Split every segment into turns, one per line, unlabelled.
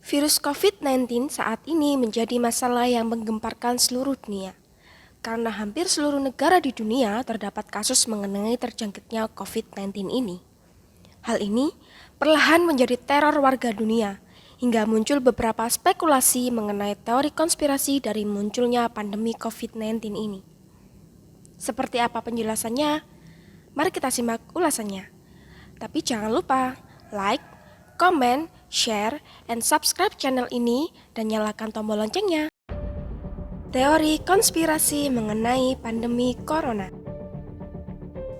Virus COVID-19 saat ini menjadi masalah yang menggemparkan seluruh dunia. Karena hampir seluruh negara di dunia terdapat kasus mengenai terjangkitnya COVID-19 ini. Hal ini perlahan menjadi teror warga dunia, hingga muncul beberapa spekulasi mengenai teori konspirasi dari munculnya pandemi COVID-19 ini. Seperti apa penjelasannya? Mari kita simak ulasannya. Tapi jangan lupa like, comment, share, and subscribe channel ini dan nyalakan tombol loncengnya. Teori konspirasi mengenai pandemi corona.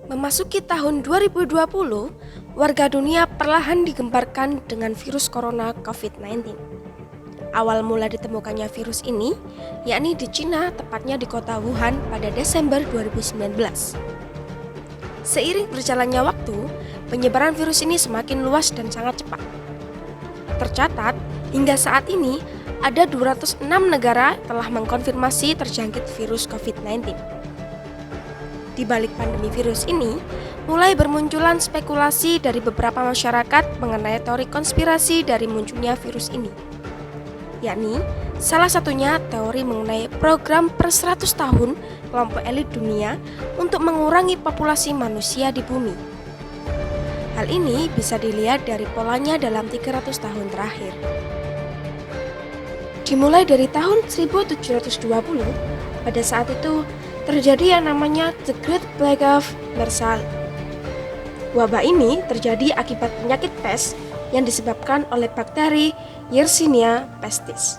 Memasuki tahun 2020, warga dunia perlahan digemparkan dengan virus corona COVID-19. Awal mula ditemukannya virus ini, yakni di Cina, tepatnya di kota Wuhan pada Desember 2019. Seiring berjalannya waktu, penyebaran virus ini semakin luas dan sangat cepat. Tercatat, hingga saat ini, ada 206 negara telah mengkonfirmasi terjangkit virus COVID-19. Di balik pandemi virus ini, mulai bermunculan spekulasi dari beberapa masyarakat mengenai teori konspirasi dari munculnya virus ini. Yakni, salah satunya teori mengenai program per 100 tahun kelompok elit dunia untuk mengurangi populasi manusia di bumi. Hal ini bisa dilihat dari polanya dalam 300 tahun terakhir. Dimulai dari tahun 1720, pada saat itu terjadi yang namanya The Great Plague of Versailles. Wabah ini terjadi akibat penyakit pes yang disebabkan oleh bakteri Yersinia pestis.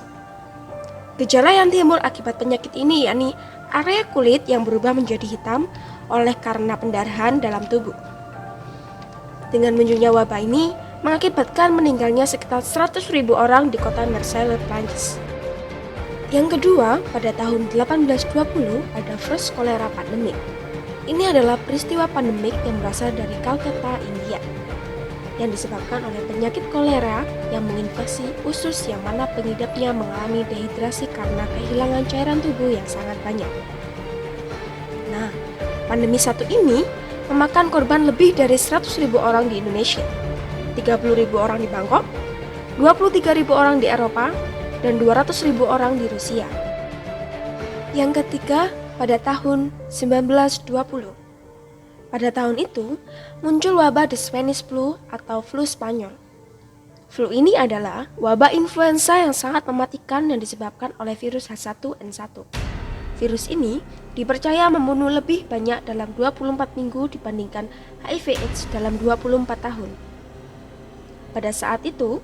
Gejala yang timbul akibat penyakit ini yakni area kulit yang berubah menjadi hitam oleh karena pendarahan dalam tubuh. Dengan munculnya wabah ini mengakibatkan meninggalnya sekitar 100.000 orang di kota Marseille, Prancis. Yang kedua, pada tahun 1820 ada First Cholera Pandemic. Ini adalah peristiwa pandemik yang berasal dari Calcutta, India, yang disebabkan oleh penyakit kolera yang menginfeksi usus yang mana pengidapnya mengalami dehidrasi karena kehilangan cairan tubuh yang sangat banyak. Nah, pandemi satu ini memakan korban lebih dari 100.000 orang di Indonesia, 30.000 orang di Bangkok, 23.000 orang di Eropa, dan 200.000 orang di Rusia. Yang ketiga, pada tahun 1920. Pada tahun itu, muncul wabah The Spanish Flu atau flu Spanyol. Flu ini adalah wabah influenza yang sangat mematikan yang disebabkan oleh virus H1N1. Virus ini dipercaya membunuh lebih banyak dalam 24 minggu dibandingkan HIV/AIDS dalam 24 tahun. Pada saat itu,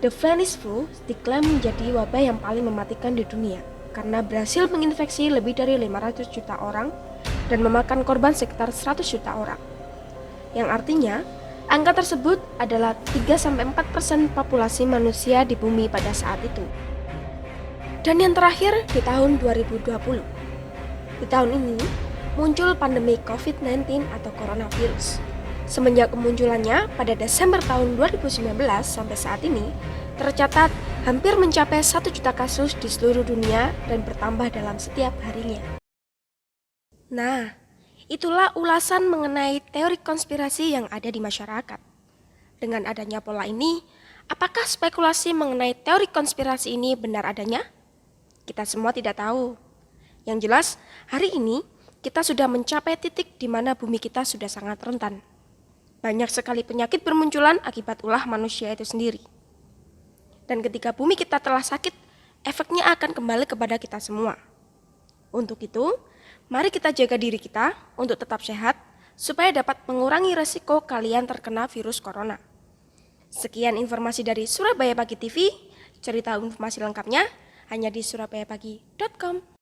The Spanish Flu diklaim menjadi wabah yang paling mematikan di dunia karena berhasil menginfeksi lebih dari 500 juta orang dan memakan korban sekitar 100 juta orang. Yang artinya, angka tersebut adalah 3-4% populasi manusia di bumi pada saat itu. Dan yang terakhir di tahun 2020. Di tahun ini, muncul pandemi COVID-19 atau coronavirus. Semenjak kemunculannya pada Desember tahun 2019 sampai saat ini, tercatat hampir mencapai 1 juta kasus di seluruh dunia dan bertambah dalam setiap harinya. Nah, itulah ulasan mengenai teori konspirasi yang ada di masyarakat. Dengan adanya pola ini, apakah spekulasi mengenai teori konspirasi ini benar adanya? Kita semua tidak tahu. Yang jelas, hari ini kita sudah mencapai titik di mana bumi kita sudah sangat rentan. Banyak sekali penyakit bermunculan akibat ulah manusia itu sendiri. Dan ketika bumi kita telah sakit, efeknya akan kembali kepada kita semua. Untuk itu, mari kita jaga diri kita untuk tetap sehat, supaya dapat mengurangi resiko kalian terkena virus corona. Sekian informasi dari Surabaya Pagi TV, cerita informasi lengkapnya hanya di surabayapagi.com.